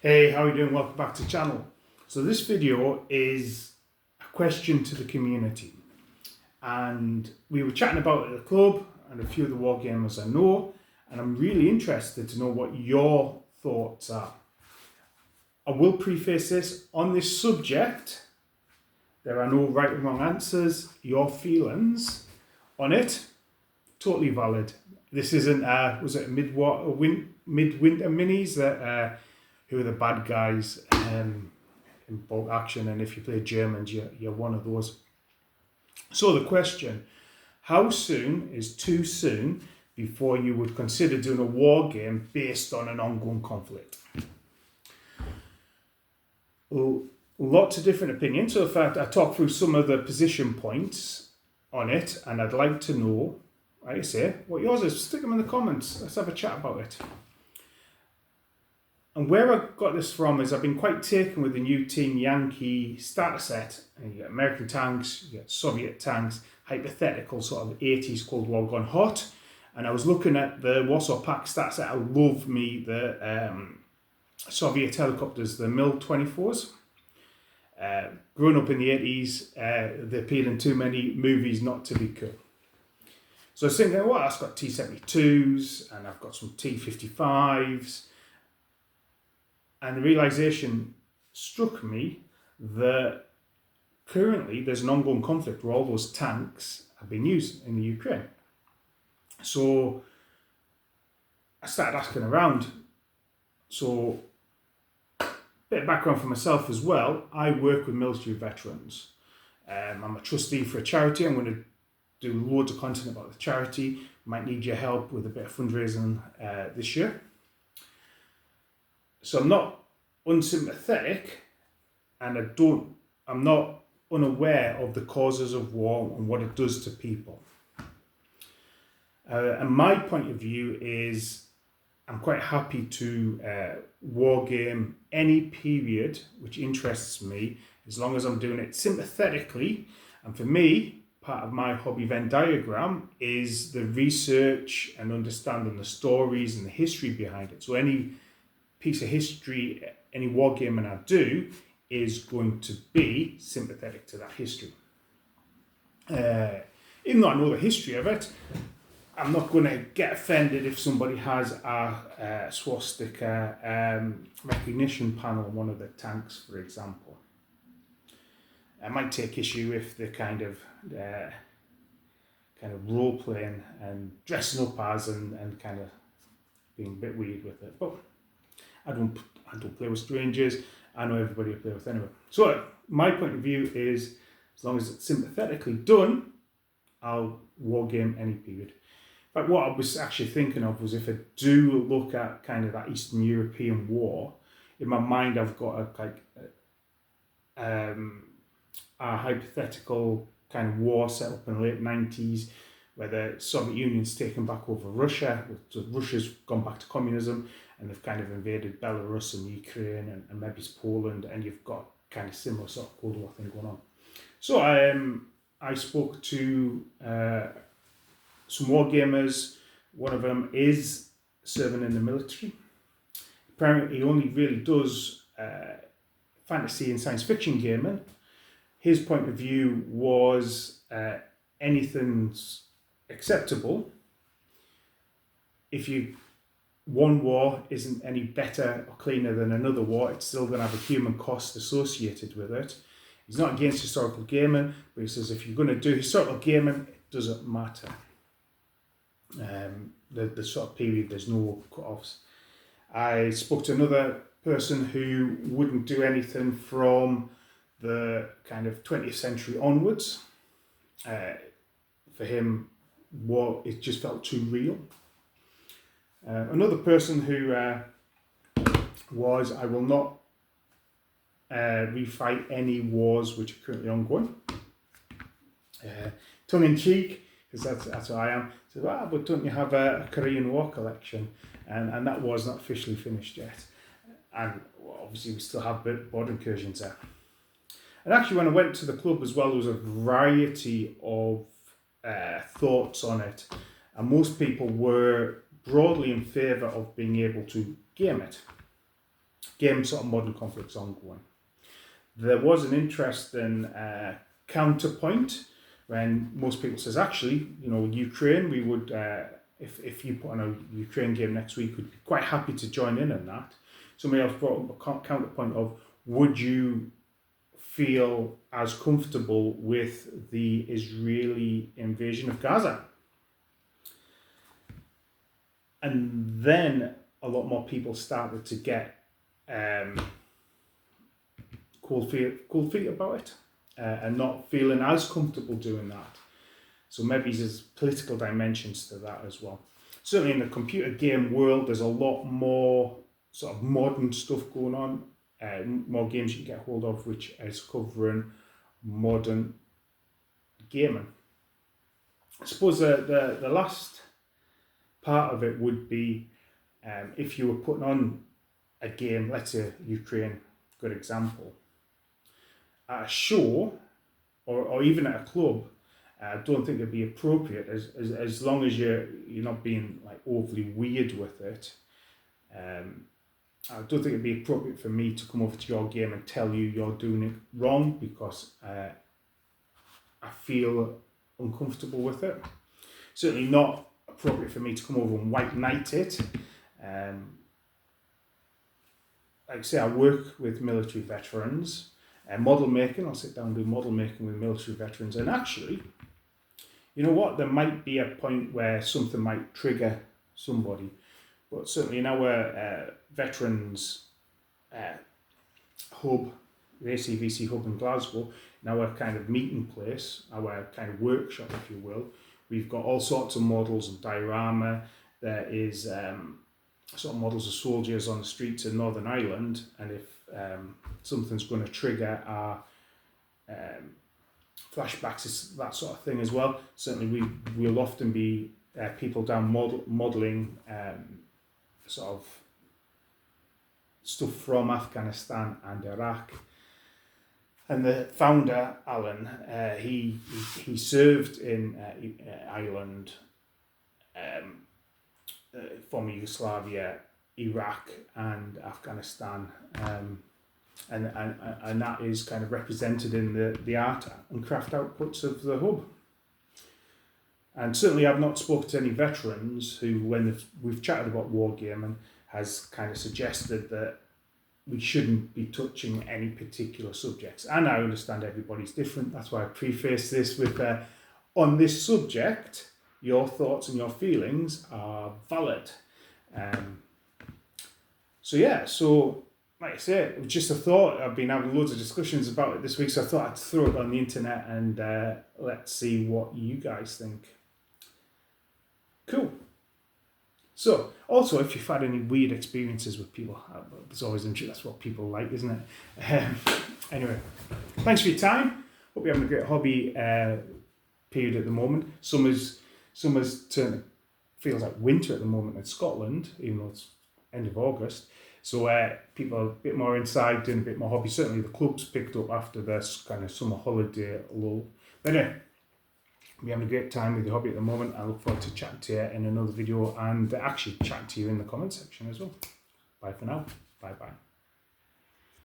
Hey, how are you doing? Welcome back to the channel. So this video is a question to the community, and we were chatting about it at the club and a few of the wargamers I know, and I'm really interested to know what your thoughts are. I will preface this, on this subject there are no right and wrong answers. Your feelings on it, totally valid. This isn't was it midwinter minis that who are the bad guys in bulk action, and if you play Germans, you're one of those. So the question, how soon is too soon before you would consider doing a war game based on an ongoing conflict? Well, lots of different opinions. So in fact, I talked through some of the position points on it, and I'd like to know, like I say, what yours is. Stick them in the comments. Let's have a chat about it. And where I got this from is I've been quite taken with the new Team Yankee starter set. And you get American tanks, you get Soviet tanks, hypothetical sort of 80s Cold War gone hot. And I was looking at the Warsaw Pact starter set. I love me the Soviet helicopters, the Mil-24s. Growing up in the 80s, they appeared in too many movies not to be cool. So I was thinking, well, I've got T-72s and I've got some T-55s. And the realisation struck me that currently there's an ongoing conflict where all those tanks have been used in the Ukraine. So I started asking around. So a bit of background for myself as well. I work with military veterans. I'm a trustee for a charity. I'm going to do loads of content about the charity. Might need your help with a bit of fundraising this year. So I'm not unsympathetic, and I'm not unaware of the causes of war and what it does to people. And my point of view is I'm quite happy to war game any period which interests me, as long as I'm doing it sympathetically. And for me, part of my hobby Venn diagram is the research and understanding the stories and the history behind it. So any piece of history, any wargaming I do is going to be sympathetic to that history. Even though I know the history of it, I'm not going to get offended if somebody has a swastika recognition panel on one of the tanks, for example. I might take issue if they're kind of role playing and dressing up as and kind of being a bit weird with it. But I don't play with strangers. I know everybody I play with anyway. So my point of view is, as long as it's sympathetically done, I'll wargame any period. But what I was actually thinking of was, if I do look at kind of that Eastern European war, in my mind I've got a hypothetical kind of war set up in the late 90s, where the Soviet Union's taken back over Russia. So Russia's gone back to communism, and they've kind of invaded Belarus and Ukraine and maybe Poland, and you've got kind of similar sort of Cold War thing going on. So I spoke to some wargamers. One of them is serving in the military. Apparently he only really does fantasy and science fiction gaming. His point of view was anything's acceptable if one war isn't any better or cleaner than another war. It's still going to have a human cost associated with it. He's not against historical gaming, but he says if you're going to do historical gaming, it doesn't matter. The sort of period, there's no cut-offs. I spoke to another person who wouldn't do anything from the kind of 20th century onwards. For him, war, it just felt too real. Another person who was, I will not refight any wars which are currently ongoing. Tongue in cheek, because that's what I am. Said, but don't you have a Korean War collection? And that war's not officially finished yet. And obviously we still have border incursions there. And actually, when I went to the club as well, there was a variety of thoughts on it. And most people were broadly in favour of being able to game it. game sort of modern conflicts ongoing. There was an interesting counterpoint when most people says, actually, Ukraine, we would, if you put on a Ukraine game next week, we'd be quite happy to join in on that. Somebody else brought up a counterpoint of, would you feel as comfortable with the Israeli invasion of Gaza? And then a lot more people started to get cold feet about it, and not feeling as comfortable doing that. So maybe there's political dimensions to that as well. Certainly in the computer game world, there's a lot more sort of modern stuff going on, more games you can get hold of which is covering modern gaming. I suppose the last part of it would be if you were putting on a game, let's say Ukraine, good example, at a show or even at a club. I don't think it'd be appropriate as long as you're not being like overly weird with it. I don't think it'd be appropriate for me to come over to your game and tell you you're doing it wrong, because I feel uncomfortable with it. Certainly not appropriate for me to come over and white knight it. Like I say, I work with military veterans. Model making, I'll sit down and do model making with military veterans, and actually, you know what, there might be a point where something might trigger somebody, but certainly in our veterans hub, the ACVC hub in Glasgow, in our kind of meeting place, our kind of workshop, if you will, we've got all sorts of models and diorama. There is sort of models of soldiers on the streets in Northern Ireland, and if something's going to trigger our flashbacks, that sort of thing as well. Certainly we'll often be people down modelling sort of stuff from Afghanistan and Iraq. And the founder, Alan, he served in Ireland, former Yugoslavia, Iraq and Afghanistan, and that is kind of represented in the art and craft outputs of the hub. And certainly I've not spoken to any veterans who, when we've chatted about wargaming, has kind of suggested that we shouldn't be touching any particular subjects. And I understand everybody's different. That's why I preface this with, on this subject, your thoughts and your feelings are valid. So like I say, it was just a thought. I've been having loads of discussions about it this week, so I thought I'd throw it on the internet and let's see what you guys think. Cool. So, also, if you've had any weird experiences with people, it's always interesting. That's what people like, isn't it? Anyway, thanks for your time. Hope you're having a great hobby period at the moment. Summer's feels like winter at the moment in Scotland, even though it's end of August. So people are a bit more inside, doing a bit more hobby. Certainly the club's picked up after this kind of summer holiday lull. But anyway, we're having a great time with the hobby at the moment. I look forward to chatting to you in another video and actually chatting to you in the comment section as well. Bye for now. Bye bye.